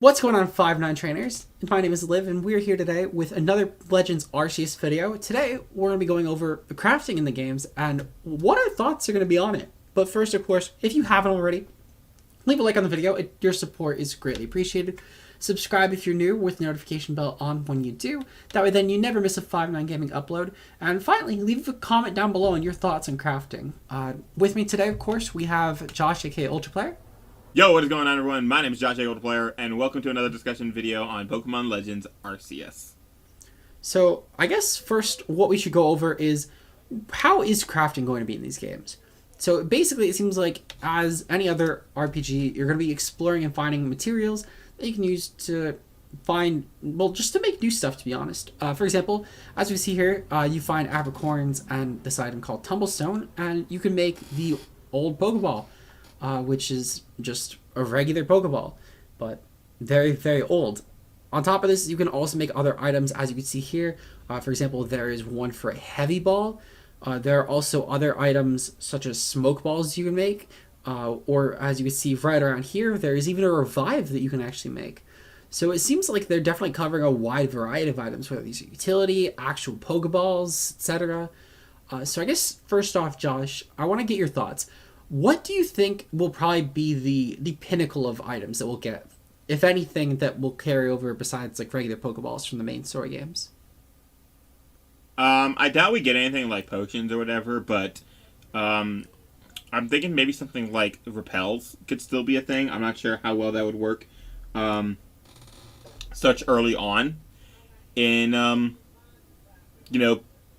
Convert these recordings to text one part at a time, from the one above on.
What's going on, 5'9" trainers? My name is Liv, and we're here today with another Legends Arceus video. Today, we're going to be going over the crafting in the games and what our thoughts are going to be on it. But first, of course, if you haven't already, leave a like on the video. Your support is greatly appreciated. Subscribe if you're new with the notification bell on when you do. That way, then you never miss a 5'9" Gaming upload. And finally, leave a comment down below on your thoughts on crafting. With me today, of course, we have Josh, aka ultraplayer. Yo, what is going on, everyone? My name is Josh, ultraplayer, and welcome to another discussion video on Pokemon Legends Arceus. So, I guess first what we should go over is how is crafting going to be in these games? So, basically, it seems like as any other RPG, you're going to be exploring and finding materials that you can use to find, well, just to make new stuff, to be honest. For example, as we see here, you find apricorns and this item called Tumblestone, and you can make the old Pokeball, which is just a regular Pokeball, but very, very old. On top of this, you can also make other items, as you can see here. For example, there is one for a heavy ball. There are also other items such as smoke balls you can make, or as you can see right around here, there is even a revive that you can actually make. So it seems like they're definitely covering a wide variety of items, whether these are utility, actual Pokeballs, etc. So I guess first off, Josh, I want to get your thoughts. What do you think will probably be the pinnacle of items that we'll get, if anything, that will carry over besides like regular Pokeballs from the main story games? I doubt we get anything like potions or whatever, but I'm thinking maybe something like repels could still be a thing. I'm not sure how well that would work such early on in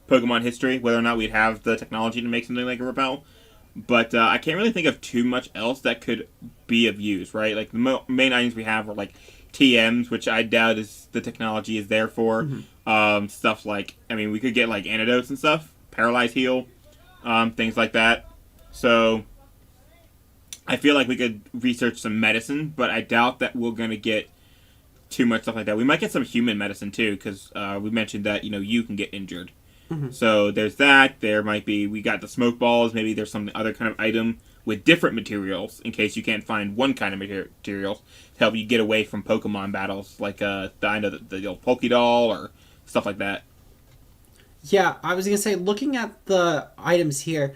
Pokemon history, whether or not we'd have the technology to make something like a repel. But I can't really think of too much else that could be of use, right? Like, the main items we have are, like, TMs, which I doubt is the technology is there for. Mm-hmm. Stuff like, I mean, we could get, like, antidotes and stuff. Paralyze heal. Things like that. So, I feel like we could research some medicine, but I doubt that we're going to get too much stuff like that. We might get some human medicine, too, because we mentioned that, you can get injured. Mm-hmm. So there's that. There might be, we got the smoke balls. Maybe there's some other kind of item with different materials in case you can't find one kind of materials to help you get away from Pokemon battles, like the old Pokédoll or stuff like that. Yeah, I was gonna say, looking at the items here,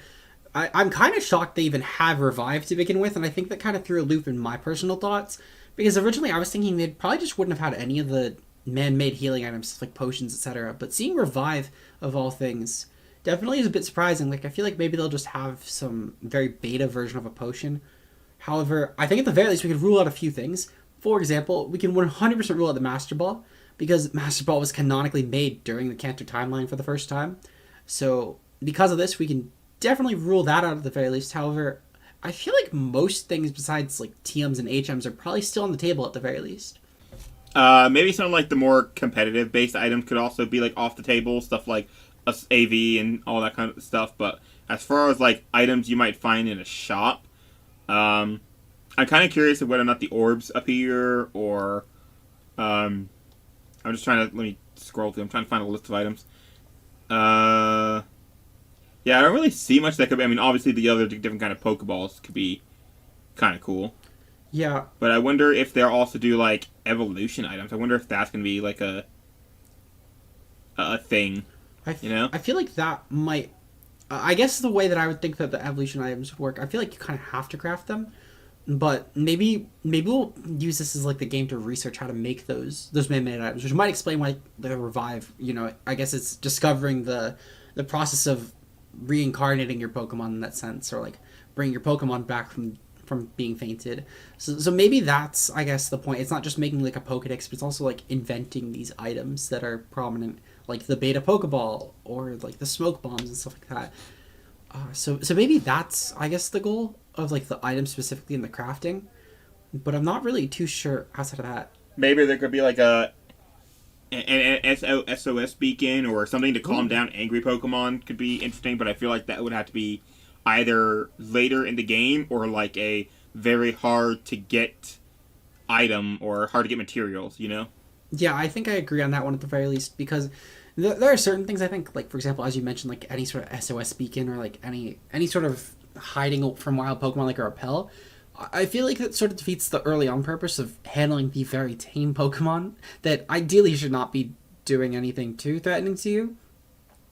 I'm kind of shocked they even have Revive to begin with, and I think that kind of threw a loop in my personal thoughts, because originally I was thinking they probably just wouldn't have had any of the man-made healing items like potions, etc. But seeing Revive, of all things, definitely is a bit surprising. Like, I feel like maybe they'll just have some very beta version of a potion. However, I think at the very least we could rule out a few things. For example, we can 100% rule out the Master Ball, because Master Ball was canonically made during the Kanto timeline for the first time. So because of this, we can definitely rule that out at the very least. However, I feel like most things besides like TMs and HMs are probably still on the table at the very least. Maybe some like the more competitive based items could also be like off the table, stuff like AV and all that kind of stuff. But as far as like items you might find in a shop, I'm kind of curious of whether or not the orbs appear, or I'm just trying to, let me scroll through. I'm trying to find a list of items. Yeah, I don't really see much that could be. I mean, obviously the other different kind of Pokeballs could be kind of cool. Yeah. But I wonder if they'll also do, like, evolution items. I wonder if that's going to be, like, a thing, I feel like that might... I guess the way that I would think that the evolution items would work, I feel like you kind of have to craft them. But maybe we'll use this as, like, the game to research how to make those man-made items, which might explain why the Revive, I guess it's discovering the process of reincarnating your Pokemon in that sense, or, like, bringing your Pokemon back from being fainted. So maybe that's, I guess, the point. It's not just making like a Pokedex, but it's also like inventing these items that are prominent, like the beta Pokeball or like the smoke bombs and stuff like that. So maybe that's, I guess, the goal of like the item specifically in the crafting. But I'm not really too sure outside of that. Maybe there could be like an SOS beacon or something to calm down angry Pokemon could be interesting, but I feel like that would have to be either later in the game or like a very hard to get item or hard to get materials, Yeah, I think I agree on that one at the very least, because there are certain things I think, like, for example, as you mentioned, like any sort of SOS beacon or like any sort of hiding from wild Pokemon like a repel I feel like that sort of defeats the early on purpose of handling the very tame Pokemon that ideally should not be doing anything too threatening to you.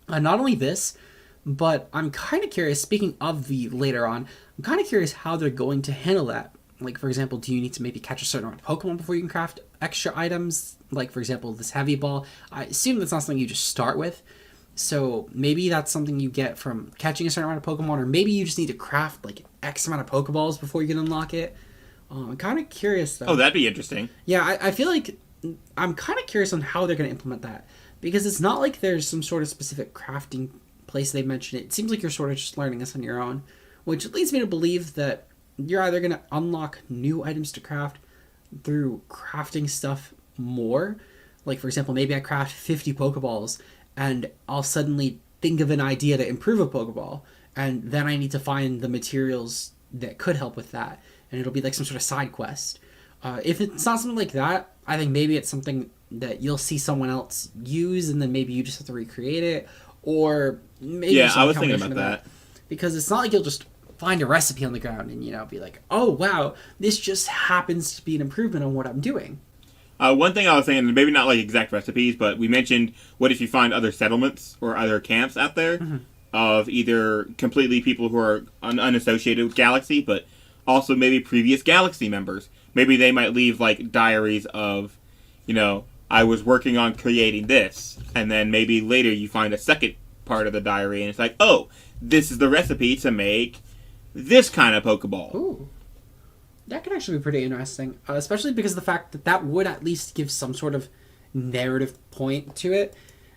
Not only this, but I'm kind of curious, speaking of the later on, I'm kind of curious how they're going to handle that. Like, for example, do you need to maybe catch a certain amount of Pokemon before you can craft extra items? Like, for example, this heavy ball. I assume that's not something you just start with. So maybe that's something you get from catching a certain amount of Pokemon, or maybe you just need to craft like X amount of Pokeballs before you can unlock it. I'm kind of curious though. Oh, that'd be interesting. Yeah, I feel like I'm kind of curious on how they're going to implement that because it's not like there's some sort of specific crafting place they mentioned it. It seems like you're sort of just learning this on your own, which leads me to believe that you're either going to unlock new items to craft through crafting stuff more. Like, for example, maybe I craft 50 Pokeballs and I'll suddenly think of an idea to improve a Pokeball, and then I need to find the materials that could help with that, and it'll be like some sort of side quest. If it's not something like that, I think maybe it's something that you'll see someone else use, and then maybe you just have to recreate it, or maybe Yeah, I was thinking combination about of that. because it's not like you'll just find a recipe on the ground and be like, oh wow, this just happens to be an improvement on what I'm doing. One thing I was saying, maybe not like exact recipes, but we mentioned what if you find other settlements or other camps out there of either completely people who are unassociated with Galaxy, but also maybe previous Galaxy members. Maybe they might leave like diaries of, I was working on creating this, and then maybe later you find a second part of the diary, and it's like, oh, this is the recipe to make this kind of Pokeball. Ooh. That could actually be pretty interesting, especially because of the fact that that would at least give some sort of narrative point to it.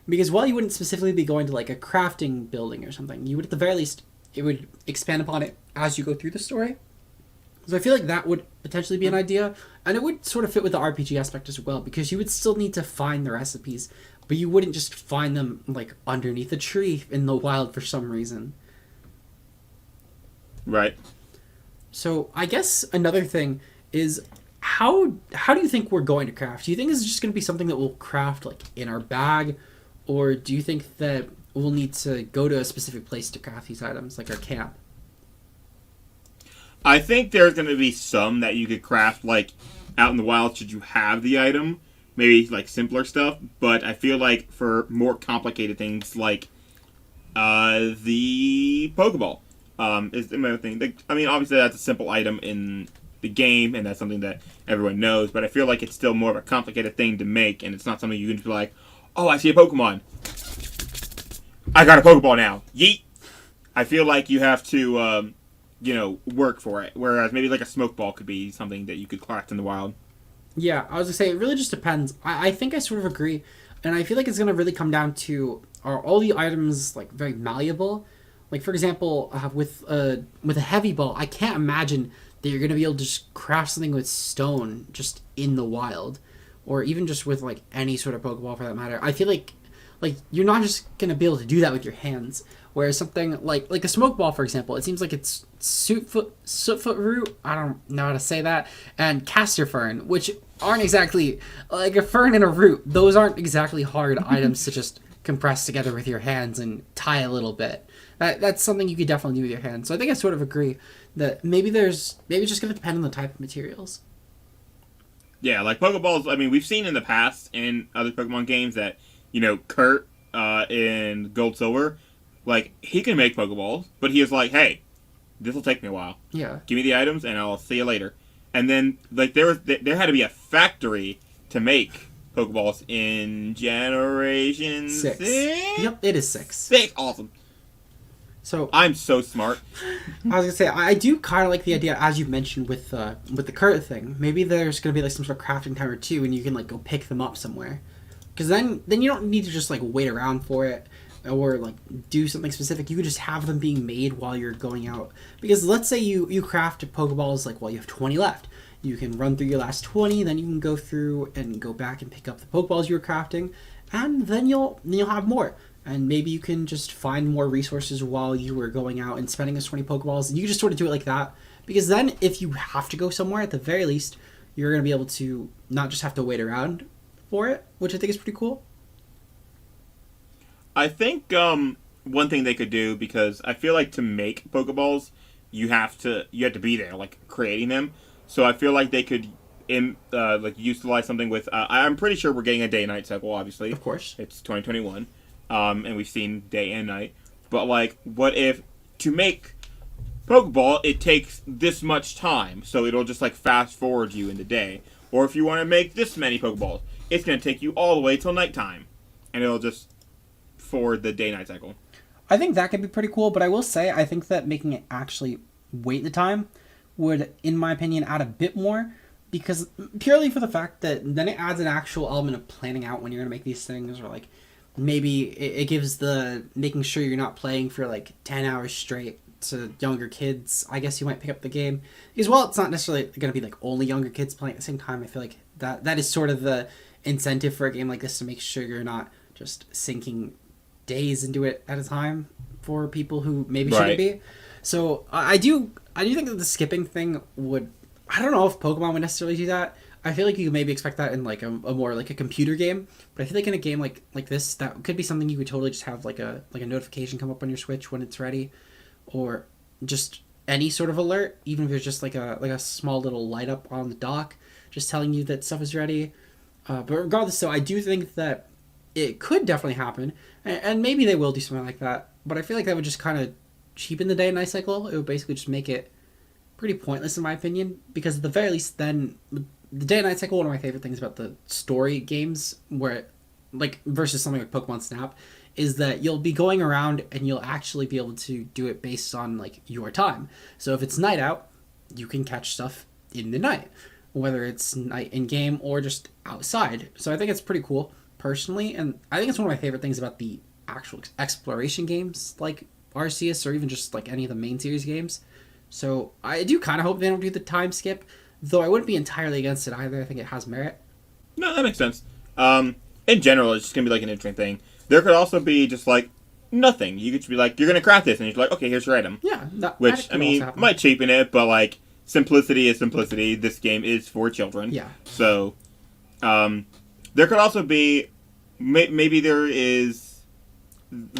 Because while you wouldn't specifically be going to like a crafting building or something, you would at the very least, it would expand upon it as you go through the story. So I feel like that would potentially be an idea, and it would sort of fit with the RPG aspect as well, because you would still need to find the recipes, but you wouldn't just find them like underneath a tree in the wild for some reason. Right. So I guess another thing is how do you think we're going to craft? Do you think this is just going to be something that we'll craft like in our bag, or do you think that we'll need to go to a specific place to craft these items, like our camp? I think there's going to be some that you could craft like out in the wild should you have the item, maybe like simpler stuff, but I feel like for more complicated things like the Pokeball. Is another thing. I mean, obviously that's a simple item in the game, and that's something that everyone knows. But I feel like it's still more of a complicated thing to make, and it's not something you can just be like, "Oh, I see a Pokemon. I got a Pokeball now. Yeet." I feel like you have to, work for it. Whereas maybe like a smoke ball could be something that you could craft in the wild. Yeah, I was gonna say it really just depends. I think I sort of agree, and I feel like it's gonna really come down to are all the items like very malleable. Like, for example, with a heavy ball, I can't imagine that you're going to be able to just craft something with stone just in the wild. Or even just with, like, any sort of Pokeball for that matter. I feel like you're not just going to be able to do that with your hands. Whereas something like a smoke ball, for example, it seems like it's sootfoot root, I don't know how to say that, and castor fern, which aren't exactly, like a fern and a root, those aren't exactly hard items to just compress together with your hands and tie a little bit. That's something you could definitely do with your hands. So I think I sort of agree that maybe it's just going to depend on the type of materials. Yeah, like Pokeballs. I mean, we've seen in the past in other Pokemon games that Kurt in Gold Silver, like he can make Pokeballs, but he is like, hey, this will take me a while. Yeah. Give me the items and I'll see you later. And then like there had to be a factory to make Pokeballs in Generation 6. Yep, it is 6. 6, awesome. So I'm so smart. I was gonna say I do kind of like the idea, as you mentioned with the Kurt thing. Maybe there's gonna be like some sort of crafting timer too, and you can like go pick them up somewhere. Because then you don't need to just like wait around for it or like do something specific. You could just have them being made while you're going out. Because let's say you craft Pokeballs like, well, you have 20 left. You can run through your last 20, then you can go through and go back and pick up the Pokeballs you were crafting, and then you'll have more. And maybe you can just find more resources while you were going out and spending those 20 Pokeballs. And you can just sort of do it like that. Because then if you have to go somewhere, at the very least, you're going to be able to not just have to wait around for it, which I think is pretty cool. I think one thing they could do, because I feel like to make Pokeballs, you have to be there, like creating them. So I feel like they could like utilize something with. I'm pretty sure we're getting a day night cycle. Obviously, Of course. it's 2021, and we've seen day and night. But like, what if to make Pokeball it takes this much time, so it'll just like fast forward you in the day. Or if you want to make this many Pokeballs, it's gonna take you all the way till nighttime, and it'll just forward the day night cycle. I think that could be pretty cool, but I will say I think that making it actually wait the time would, in my opinion, add a bit more, because purely for the fact that then it adds an actual element of planning out when you're going to make these things, or like maybe it gives the making sure you're not playing for like 10 hours straight to younger kids. I guess you might pick up the game because, well, it's not necessarily going to be like only younger kids playing at the same time. I feel like that is sort of the incentive for a game like this, to make sure you're not just sinking days into it at a time for people who maybe shouldn't be. So I do think that the skipping thing would, I don't know if Pokemon would necessarily do that. I feel like you could maybe expect that in like a more like a computer game, but I feel like in a game like this, that could be something you could totally just have like a notification come up on your Switch when it's ready, or just any sort of alert, even if it's just like a small little light up on the dock just telling you that stuff is ready. But regardless, so I do think that it could definitely happen, and maybe they will do something like that, but I feel like that would just kind of cheapen the day and night cycle. It would basically just make it pretty pointless in my opinion, because at the very least then the day and night cycle, one of my favorite things about the story games, where like versus something like Pokemon Snap, is that you'll be going around and you'll actually be able to do it based on like your time. So if it's night out, you can catch stuff in the night, whether it's night in game or just outside. So I think it's pretty cool personally, and I think it's one of my favorite things about the actual exploration games like Arceus, or even just like any of the main series games. So I do kind of hope they don't do the time skip, though I wouldn't be entirely against it either. I think it has merit. No, that makes sense. In general, it's just gonna be like an interesting thing. There could also be just like nothing. You could just be like, you're gonna craft this, and you're like, okay, here's your item. Yeah, which I mean might cheapen it, but like simplicity is simplicity. This game is for children. Yeah. So, there could also be maybe there is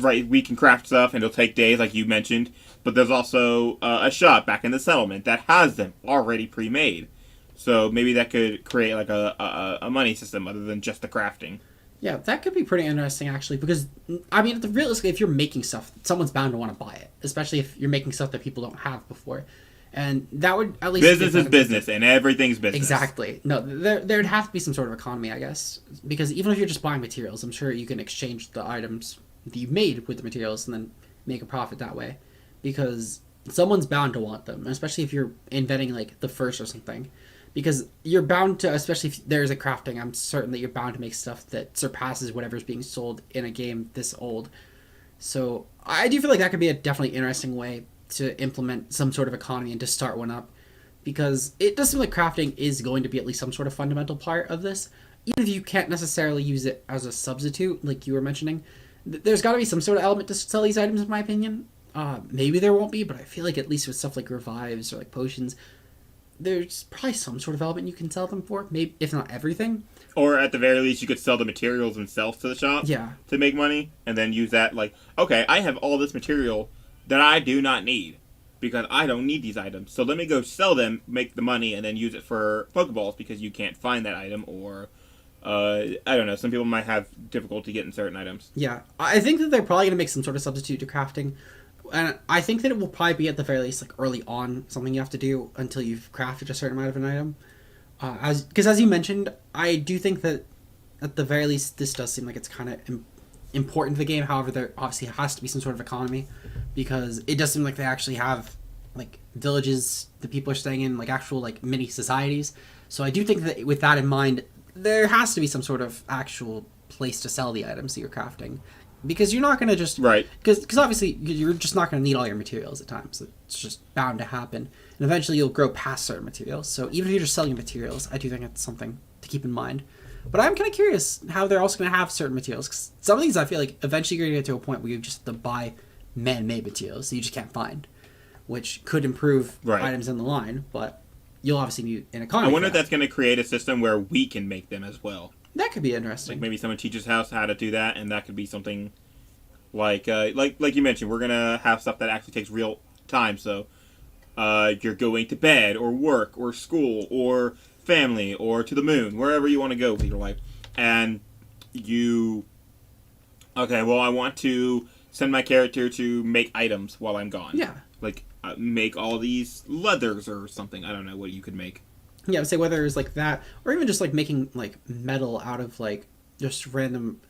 right. We can craft stuff, and it'll take days, like you mentioned. But there's also a shop back in the settlement that has them already pre-made. So maybe that could create like a money system other than just the crafting. Yeah, that could be pretty interesting actually, because I mean, realistically, if you're making stuff, someone's bound to want to buy it, especially if you're making stuff that people don't have before, and that would at least business is business, and everything's business. Exactly. No, there'd have to be some sort of economy, I guess, because even if you're just buying materials, I'm sure you can exchange the items that you made with the materials and then make a profit that way, because someone's bound to want them, especially if you're inventing like the first or something. Because you're bound to, especially if there's a crafting, I'm certain that you're bound to make stuff that surpasses whatever's being sold in a game this old. So I do feel like that could be a definitely interesting way to implement some sort of economy and to start one up. Because it does seem like crafting is going to be at least some sort of fundamental part of this. Even if you can't necessarily use it as a substitute, like you were mentioning, there's got to be some sort of element to sell these items, in my opinion. Maybe there won't be, but I feel like at least with stuff like revives or like potions, there's probably some sort of element you can sell them for, maybe if not everything. Or at the very least, you could sell the materials themselves to the shop, to make money, and then use that like, okay, I have all this material that I do not need because I don't need these items, so let me go sell them, make the money, and then use it for Pokeballs because you can't find that item, or I don't know. Some people might have difficulty getting certain items. Yeah, I think that they're probably gonna make some sort of substitute to crafting. And I think that it will probably be at the very least like early on something you have to do until you've crafted a certain amount of an item. Because as you mentioned, I do think that at the very least this does seem like it's kind of important to the game. However, there obviously has to be some sort of economy, because it does seem like they actually have like villages that people are staying in, like actual like mini societies. So I do think that with that in mind, there has to be some sort of actual place to sell the items that you're crafting. Because you're not going to just... Right. Because obviously you're just not going to need all your materials at times. It's just bound to happen. And eventually you'll grow past certain materials. So even if you're just selling materials, I do think it's something to keep in mind. But I'm kind of curious how they're also going to have certain materials. Because some of these I feel like eventually you're going to get to a point where you just have to buy man-made materials that you just can't find. Which could improve items in the line. But you'll obviously need an economy. I wonder if that's going to create a system where we can make them as well. That could be interesting. Like maybe someone teaches us how to do that, and that could be something like you mentioned. We're gonna have stuff that actually takes real time. So you're going to bed or work or school or family or to the moon, wherever you want to go with your life, and you, okay, well, I want to send my character to make items while I'm gone. Yeah. Like, make all these leathers or something. I don't know what you could make. Yeah, I would say whether it's like that, or even just like making like metal out of like just random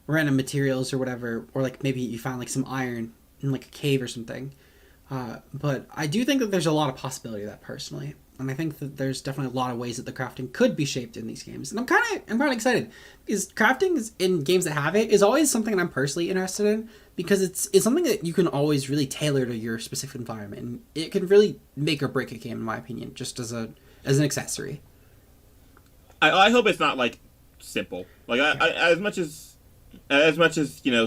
materials or whatever, or like maybe you found like some iron in like a cave or something. But I do think that there's a lot of possibility of that personally, and I think that there's definitely a lot of ways that the crafting could be shaped in these games, and I'm kind of excited because crafting in games that have it is always something that I'm personally interested in because it's something that you can always really tailor to your specific environment, and it can really make or break a game in my opinion, just as an accessory. I hope it's not like simple. Like as much as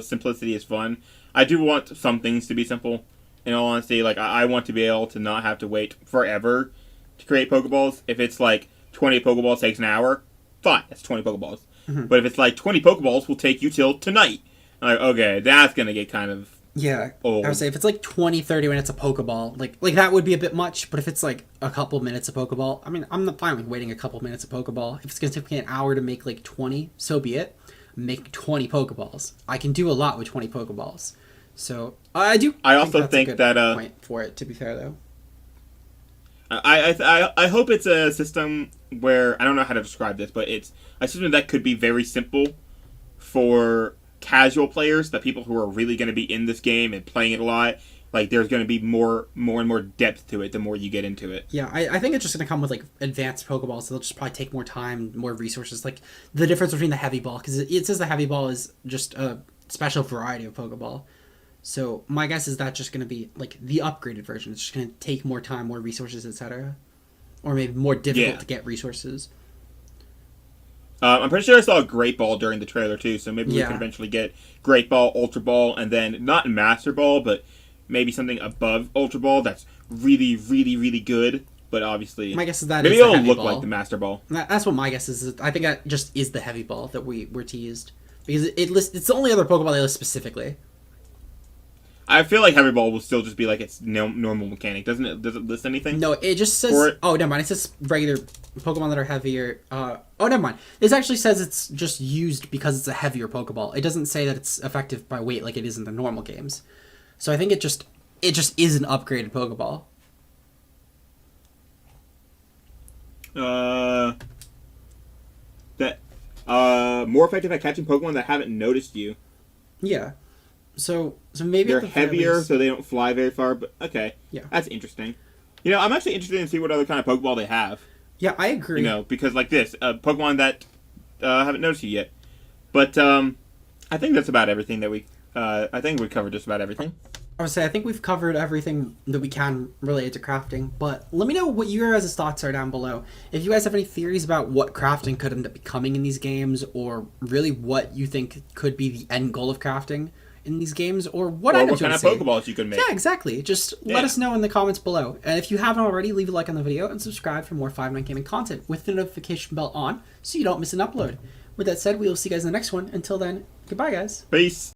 simplicity is fun, I do want some things to be simple. In all honesty, like I want to be able to not have to wait forever to create Pokeballs. If it's like 20 Pokeballs takes an hour, fine, that's 20 Pokeballs. Mm-hmm. But if it's like 20 Pokeballs will take you till tonight, I'm like, okay, that's gonna get kind of old. I would say if it's like 20-30 minutes a Pokeball, like that would be a bit much, but if it's like a couple minutes a Pokeball, I mean, I'm not fine with waiting a couple minutes a Pokeball. If it's going to take me an hour to make like 20, so be it. Make 20 Pokeballs. I can do a lot with 20 Pokeballs. So, I also think that point for it, to be fair, though. I hope it's a system where, I don't know how to describe this, but it's a system that could be very simple for casual players, the people who are really going to be in this game and playing it a lot. Like, there's going to be more and more depth to it the more you get into it. Yeah, I think it's just going to come with, like, advanced Pokeballs. So they'll just probably take more time, more resources. Like, the difference between the Heavy Ball, because it says the Heavy Ball is just a special variety of Pokeball. So my guess is that's just going to be, like, the upgraded version. It's just going to take more time, more resources, etc. Or maybe more difficult to get resources. I'm pretty sure I saw a Great Ball during the trailer, too, so maybe we could eventually get Great Ball, Ultra Ball, and then not Master Ball, but maybe something above Ultra Ball that's really, really, really good. But obviously, my guess is that maybe it'll look like the Master Ball. That's what my guess is. I think that just is the Heavy Ball that we're teased. Because it's the only other Pokeball they list specifically. I feel like Heavy Ball will still just be like its normal mechanic, doesn't it? Does it list anything? No, it just says... Oh, never mind. It says regular Pokemon that are heavier. Oh, never mind. This actually says it's just used because it's a heavier Pokeball. It doesn't say that it's effective by weight like it is in the normal games. So I think it just is an upgraded Pokeball. More effective at catching Pokemon that haven't noticed you. Yeah. So maybe they're heavier, so they don't fly very far. But okay, that's interesting. You know, I'm actually interested in see what other kind of Pokeball they have. Yeah, I agree. You know, because like this, Pokemon that haven't noticed you yet. But I think that's about everything that we. I think we covered just about everything. I would say I think we've covered everything that we can related to crafting, but let me know what your guys' thoughts are down below. If you guys have any theories about what crafting could end up becoming in these games, or really what you think could be the end goal of crafting in these games, or what items kind of Pokeballs you can make. Yeah, exactly. Just let us know in the comments below. And if you haven't already, leave a like on the video and subscribe for more 5-9 Gaming content with the notification bell on so you don't miss an upload. With that said, we will see you guys in the next one. Until then, goodbye, guys. Peace.